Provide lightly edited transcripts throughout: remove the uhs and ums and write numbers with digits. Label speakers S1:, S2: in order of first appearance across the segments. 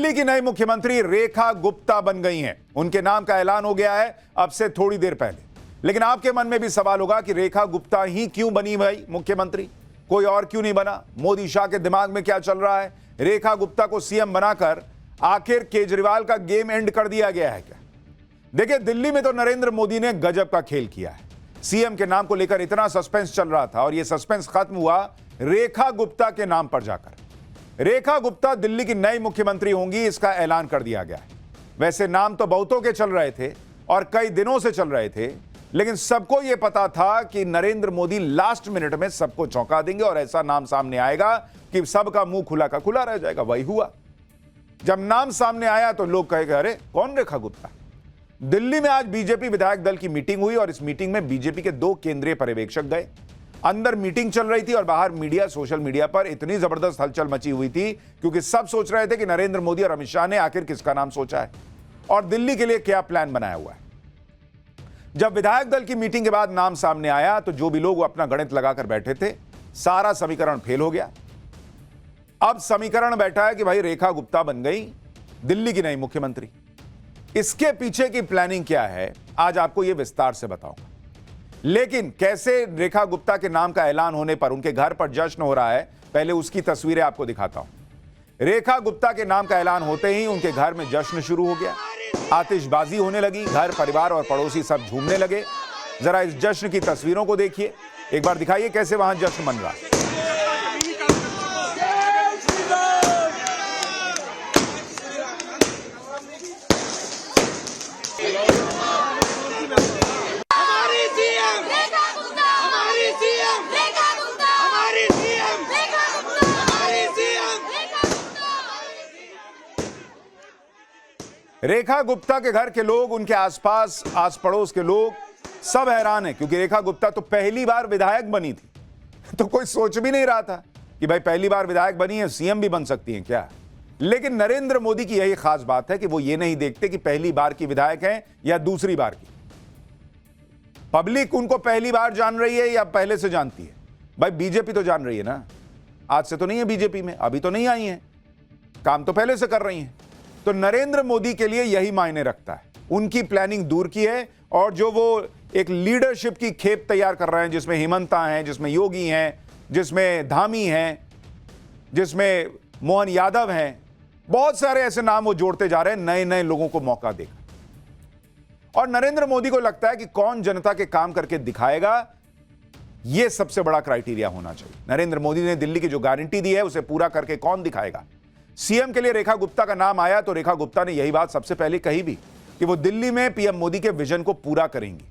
S1: दिल्ली की नई मुख्यमंत्री रेखा गुप्ता बन गई हैं। उनके नाम का ऐलान हो गया है अब से थोड़ी देर पहले। लेकिन आपके मन में भी सवाल होगा कि रेखा गुप्ता ही क्यों बनी भाई मुख्यमंत्री, कोई और क्यों नहीं बना? मोदी शाह के दिमाग में क्या चल रहा है? रेखा गुप्ता को सीएम बनाकर आखिर केजरीवाल का गेम एंड कर दिया गया है क्या? देखिए, दिल्ली में तो नरेंद्र मोदी ने गजब का खेल किया है। सीएम के नाम को लेकर इतना सस्पेंस चल रहा था और यह सस्पेंस खत्म हुआ रेखा गुप्ता के नाम पर जाकर। रेखा गुप्ता दिल्ली की नई मुख्यमंत्री होंगी, इसका ऐलान कर दिया गया है। वैसे नाम तो बहुतों के चल रहे थे और कई दिनों से चल रहे थे, लेकिन सबको यह पता था कि नरेंद्र मोदी लास्ट मिनट में सबको चौंका देंगे और ऐसा नाम सामने आएगा कि सबका मुंह खुला का खुला रह जाएगा। वही हुआ। जब नाम सामने आया तो लोग कहेंगे अरे कौन रेखा गुप्ता? दिल्ली में आज बीजेपी विधायक दल की मीटिंग हुई और इस मीटिंग में बीजेपी के 2 केंद्रीय पर्यवेक्षक गए। अंदर मीटिंग चल रही थी और बाहर मीडिया, सोशल मीडिया पर इतनी जबरदस्त हलचल मची हुई थी क्योंकि सब सोच रहे थे कि नरेंद्र मोदी और अमित शाह ने आखिर किसका नाम सोचा है और दिल्ली के लिए क्या प्लान बनाया हुआ है। जब विधायक दल की मीटिंग के बाद नाम सामने आया तो जो भी लोग अपना गणित लगाकर बैठे थे, सारा समीकरण फेल हो गया। अब समीकरण बैठा है कि भाई रेखा गुप्ता बन गई दिल्ली की नई मुख्यमंत्री। इसके पीछे की प्लानिंग क्या है आज आपको यह विस्तार से बताऊंगा। लेकिन कैसे रेखा गुप्ता के नाम का ऐलान होने पर उनके घर पर जश्न हो रहा है, पहले उसकी तस्वीरें आपको दिखाता हूं। रेखा गुप्ता के नाम का ऐलान होते ही उनके घर में जश्न शुरू हो गया, आतिशबाजी होने लगी, घर परिवार और पड़ोसी सब झूमने लगे। जरा इस जश्न की तस्वीरों को देखिए, एक बार दिखाइए कैसे वहां जश्न मन रहा है। रेखा गुप्ता के घर के लोग, उनके आसपास आस पड़ोस के लोग सब हैरान हैं क्योंकि रेखा गुप्ता तो पहली बार विधायक बनी थी। तो कोई सोच भी नहीं रहा था कि भाई पहली बार विधायक बनी है, सीएम भी बन सकती हैं क्या। लेकिन नरेंद्र मोदी की यही खास बात है कि वो ये नहीं देखते कि पहली बार की विधायक हैं या दूसरी बार की। पब्लिक उनको पहली बार जान रही है या पहले से जानती है? भाई बीजेपी तो जान रही है ना, आज से तो नहीं है बीजेपी में, अभी तो नहीं आई है, काम तो पहले से कर रही है। तो नरेंद्र मोदी के लिए यही मायने रखता है। उनकी प्लानिंग दूर की है और जो वो एक लीडरशिप की खेप तैयार कर रहे हैं, जिसमें हेमंता हैं, जिसमें योगी हैं, जिसमें धामी हैं, जिसमें मोहन यादव हैं, बहुत सारे ऐसे नाम वो जोड़ते जा रहे हैं नए नए लोगों को मौका देकर। और नरेंद्र मोदी को लगता है कि कौन जनता के काम करके दिखाएगा, यह सबसे बड़ा क्राइटेरिया होना चाहिए। नरेंद्र मोदी ने दिल्ली की जो गारंटी दी है उसे पूरा करके कौन दिखाएगा। सीएम के लिए रेखा गुप्ता का नाम आया तो रेखा गुप्ता ने यही बात सबसे पहले कही भी कि वो दिल्ली में पीएम मोदी के विजन को पूरा करेंगी।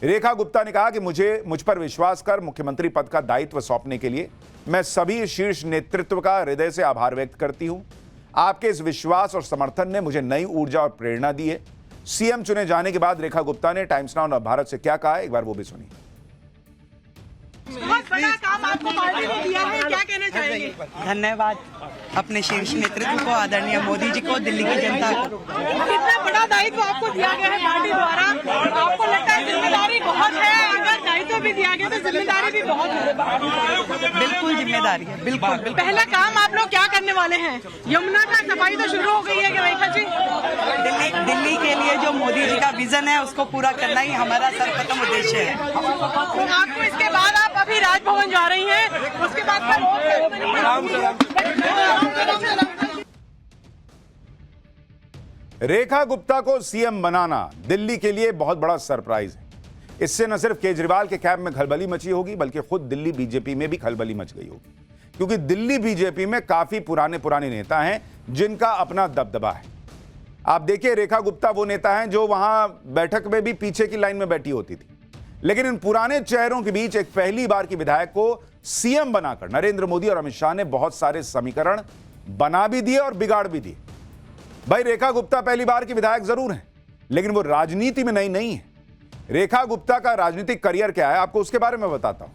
S1: रेखा गुप्ता ने कहा कि मुझ पर विश्वास कर मुख्यमंत्री पद का दायित्व सौंपने के लिए मैं सभी शीर्ष नेतृत्व का हृदय से आभार व्यक्त करती हूं। आपके इस विश्वास और समर्थन ने मुझे नई ऊर्जा और प्रेरणा दी है। सीएम चुने जाने के बाद रेखा गुप्ता ने टाइम्स नाउ भारत से क्या कहा, एक बार वो भी सुनिए।
S2: बहुत बड़ा काम आपको पार्टी ने दिया है, क्या कहना चाहेंगे?
S3: धन्यवाद अपने शीर्ष नेतृत्व को, आदरणीय मोदी जी को, दिल्ली की जनता को।
S2: कितना बड़ा दायित्व आपको दिया गया है पार्टी द्वारा, आपको लगता है जिम्मेदारी बहुत है? अगर दायित्व भी दिया गया तो जिम्मेदारी भी बहुत है।
S3: बिल्कुल जिम्मेदारी है, बिल्कुल।
S2: पहला काम आप लोग क्या करने वाले हैं? यमुना का सफाई तो शुरू हो गई है रेखा जी।
S3: दिल्ली के लिए जो मोदी जी का विजन है उसको पूरा करना ही हमारा सर्वप्रथम उद्देश्य है।
S2: तो आपको इसके बाद आप अभी राजभवन जा रही हैं, उसके बाद
S1: रेखा गुप्ता को सीएम बनाना दिल्ली के लिए बहुत बड़ा सरप्राइज है। इससे न सिर्फ केजरीवाल के कैंप में खलबली मची होगी बल्कि खुद दिल्ली बीजेपी में भी खलबली मच गई होगी, क्योंकि दिल्ली बीजेपी में काफी पुराने नेता हैं जिनका अपना दबदबा है। आप देखिए, रेखा गुप्ता वो नेता हैं जो वहां बैठक में भी पीछे की लाइन में बैठी होती थी, लेकिन इन पुराने चेहरों के बीच एक पहली बार की विधायक को सीएम बनाकर नरेंद्र मोदी और अमित शाह ने बहुत सारे समीकरण बना भी दिए और बिगाड़ भी दिए। भाई रेखा गुप्ता पहली बार की विधायक जरूर है, लेकिन वो राजनीति में नहीं है। रेखा गुप्ता का राजनीतिक करियर क्या है आपको उसके बारे में बताता हूं।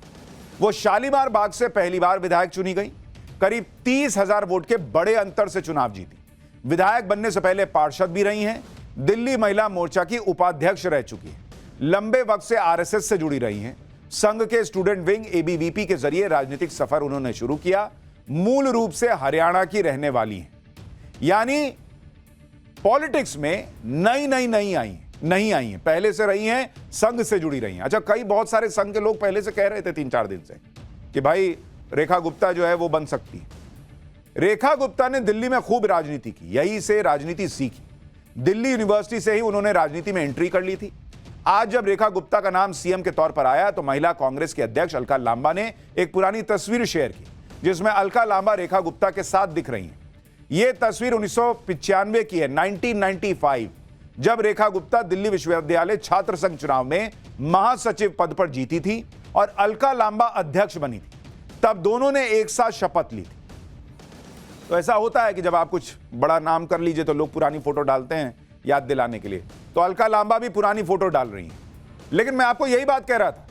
S1: वो शालीमार बाग से पहली बार विधायक चुनी गई, करीब 30,000 वोट के बड़े अंतर से चुनाव जीती। विधायक बनने से पहले पार्षद भी रही हैं, दिल्ली महिला मोर्चा की उपाध्यक्ष रह चुकी है, लंबे वक्त से आरएसएस से जुड़ी रही हैं, संघ के स्टूडेंट विंग एबीवीपी के जरिए राजनीतिक सफर उन्होंने शुरू किया। मूल रूप से हरियाणा की रहने वाली हैं, यानी पॉलिटिक्स में नहीं आई हैं, पहले से रही हैं, संघ से जुड़ी रही हैं। अच्छा, कई बहुत सारे संघ के लोग पहले से कह रहे थे 3-4 दिन से कि भाई रेखा गुप्ता जो है वो बन सकती है। रेखा गुप्ता ने दिल्ली में खूब राजनीति की, यही से राजनीति सीखी। दिल्ली यूनिवर्सिटी से ही उन्होंने राजनीति में एंट्री कर ली थी। आज जब रेखा गुप्ता का नाम सीएम के तौर पर आया तो महिला कांग्रेस के अध्यक्ष अलका लांबा ने एक पुरानी तस्वीर शेयर की, जिसमें अलका लांबा रेखा गुप्ता के साथ दिख रही हैं। यह तस्वीर 1995 की है, 1995, जब रेखा गुप्ता दिल्ली विश्वविद्यालय छात्र संघ चुनाव में महासचिव पद पर जीती थी और अलका लांबा अध्यक्ष बनी थी। तब दोनों ने एक साथ शपथ ली थी। तो ऐसा होता है कि जब आप कुछ बड़ा नाम कर लीजिए तो लोग पुरानी फोटो डालते हैं याद दिलाने के लिए। तो अलका लांबा भी पुरानी फोटो डाल रही हैं। लेकिन मैं आपको यही बात कह रहा था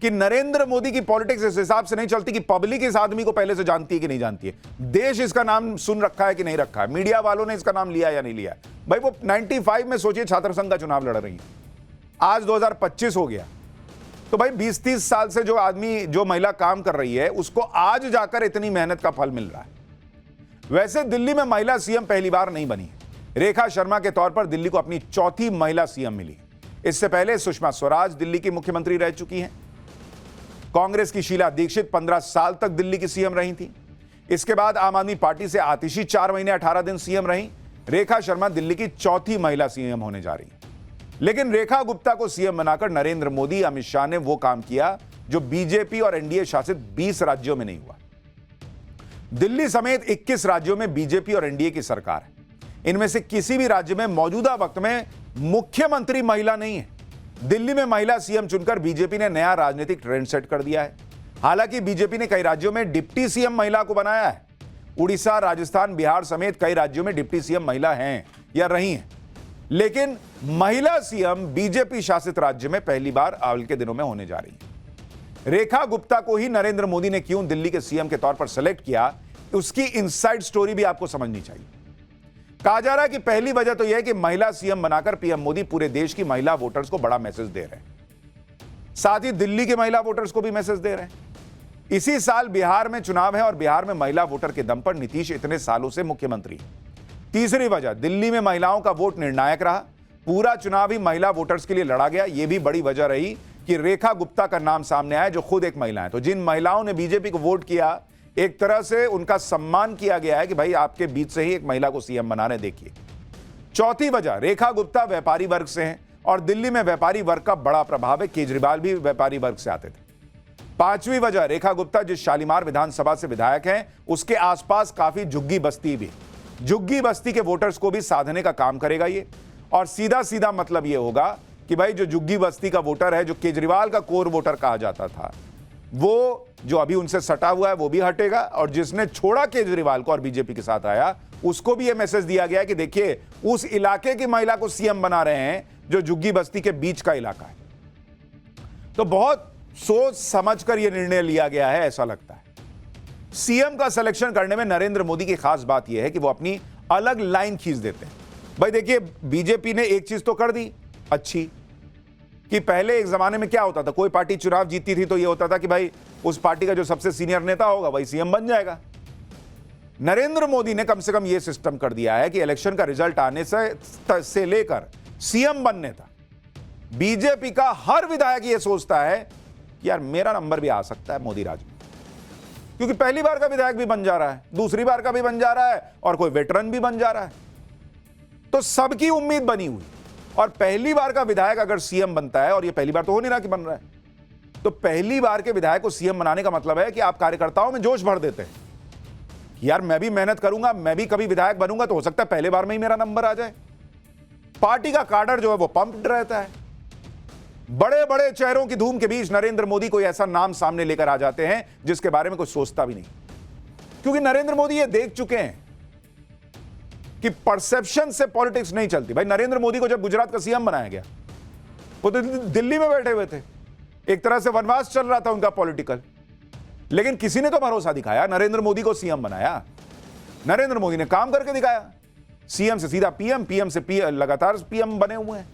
S1: कि नरेंद्र मोदी की पॉलिटिक्स इस हिसाब से नहीं चलती कि पब्लिक इस आदमी को पहले से जानती है कि नहीं जानती है, देश इसका नाम सुन रखा है कि नहीं रखा है, मीडिया वालों ने इसका नाम लिया या नहीं लिया। भाई वो 95 में सोचिए छात्र संघ का चुनाव लड़ रही है, आज 2025 हो गया। तो भाई 20-30 साल से जो आदमी, जो महिला काम कर रही है, उसको आज जाकर इतनी मेहनत का फल मिल रहा है। वैसे दिल्ली में महिला सीएम पहली बार नहीं बनी है। रेखा शर्मा के तौर पर दिल्ली को अपनी चौथी महिला सीएम मिली। इससे पहले सुषमा स्वराज दिल्ली की मुख्यमंत्री रह चुकी हैं। कांग्रेस की शीला दीक्षित 15 साल तक दिल्ली की सीएम रही थी। इसके बाद आम आदमी पार्टी से आतिशी 4 महीने 18 दिन सीएम रही। रेखा शर्मा दिल्ली की चौथी महिला सीएम होने जा रही। लेकिन रेखा गुप्ता को सीएम बनाकर नरेंद्र मोदी, अमित शाह ने वो काम किया जो बीजेपी और एनडीए शासित 20 राज्यों में नहीं हुआ। दिल्ली समेत 21 राज्यों में बीजेपी और एनडीए की सरकार है। इनमें से किसी भी राज्य में मौजूदा वक्त में मुख्यमंत्री महिला नहीं है। दिल्ली में महिला सीएम चुनकर बीजेपी ने नया राजनीतिक ट्रेंड सेट कर दिया है। हालांकि बीजेपी ने कई राज्यों में डिप्टी सीएम महिला को बनाया है। उड़ीसा, राजस्थान, बिहार समेत कई राज्यों में डिप्टी सीएम महिला हैं या रही हैं। लेकिन महिला सीएम बीजेपी शासित राज्य में पहली बार हाल के दिनों में होने जा रही है। रेखा गुप्ता को ही नरेंद्र मोदी ने क्यों दिल्ली के सीएम के तौर पर सेलेक्ट किया, उसकी इनसाइड स्टोरी भी आपको समझनी चाहिए। कहा जा रहा है कि पहली वजह तो यह है कि महिला सीएम बनाकर पीएम मोदी पूरे देश की महिला वोटर्स को बड़ा मैसेज दे रहे हैं, साथ ही दिल्ली के महिला वोटर्स को भी मैसेज दे रहे हैं। इसी साल बिहार में चुनाव है और बिहार में महिला वोटर के दम पर नीतीश इतने सालों से मुख्यमंत्री है। तीसरी वजह, दिल्ली में महिलाओं का वोट निर्णायक रहा। पूरा चुनाव ही महिला वोटर्स के लिए लड़ा गया। यह भी बड़ी वजह रही कि रेखा गुप्ता का नाम सामने आया, जो खुद एक महिला है। तो जिन महिलाओं ने बीजेपी को वोट किया, एक तरह से उनका सम्मान किया गया है कि भाई आपके बीच से ही एक महिला को सीएम बना रहे, देखिए। चौथी वजह, रेखा गुप्ता व्यापारी वर्ग से हैं और दिल्ली में व्यापारी वर्ग का बड़ा प्रभाव है। केजरीवाल भी व्यापारी वर्ग से आते थे। पांचवी वजह, रेखा गुप्ता जिस शालीमार विधानसभा से विधायक हैं, उसके आसपास काफी झुग्गी बस्ती भी। झुग्गी बस्ती के वोटर्स को भी साधने का काम करेगा ये। और सीधा सीधा मतलब ये होगा कि भाई जो झुग्गी बस्ती का वोटर है, जो केजरीवाल का कोर वोटर कहा जाता था, वो जो अभी उनसे सटा हुआ है वो भी हटेगा। और जिसने छोड़ा केजरीवाल को और बीजेपी के साथ आया, उसको भी यह मैसेज दिया गया है कि देखिए उस इलाके की महिला को सीएम बना रहे हैं जो झुग्गी बस्ती के बीच का इलाका है। तो बहुत सोच समझकर यह निर्णय लिया गया है, ऐसा लगता है। सीएम का सिलेक्शन करने में नरेंद्र मोदी की खास बात यह है कि वो अपनी अलग लाइन खींच देते हैं। भाई देखिए, बीजेपी ने एक चीज तो कर दी अच्छी, कि पहले एक जमाने में क्या होता था, कोई पार्टी चुनाव जीतती थी तो यह होता था कि भाई उस पार्टी का जो सबसे सीनियर नेता होगा वही सीएम बन जाएगा। नरेंद्र मोदी ने कम से कम यह सिस्टम कर दिया है कि इलेक्शन का रिजल्ट आने से लेकर सीएम बनने तक बीजेपी का हर विधायक यह सोचता है कि यार मेरा नंबर भी आ सकता है मोदी राज में, क्योंकि पहली बार का विधायक भी बन जा रहा है, दूसरी बार का भी बन जा रहा है और कोई वेटरन भी बन जा रहा है। तो सबकी उम्मीद बनी हुई। और पहली बार का विधायक अगर सीएम बनता है, और ये पहली बार तो हो नहीं रहा कि बन रहा है, तो पहली बार के विधायक को सीएम बनाने का मतलब है कि आप कार्यकर्ताओं में जोश भर देते हैं। यार मैं भी मेहनत करूंगा, मैं भी कभी विधायक बनूंगा, तो हो सकता है पहले बार में ही मेरा नंबर आ जाए। पार्टी का काडर जो है वो पंप्ड रहता है। बड़े बड़े चेहरों की धूम के बीच नरेंद्र मोदी कोई ऐसा नाम सामने लेकर आ जाते हैं जिसके बारे में कोई सोचता भी नहीं, क्योंकि नरेंद्र मोदी ये देख चुके हैं कि परसेप्शन से पॉलिटिक्स नहीं चलती। भाई नरेंद्र मोदी को जब गुजरात का सीएम बनाया गया, वो तो दिल्ली में बैठे हुए थे, एक तरह से वनवास चल रहा था उनका पॉलिटिकल, लेकिन किसी ने तो भरोसा दिखाया, नरेंद्र मोदी को सीएम बनाया। नरेंद्र मोदी ने काम करके दिखाया। सीएम से सीधा पीएम, पीएम से लगातार पीएम बने हुए हैं।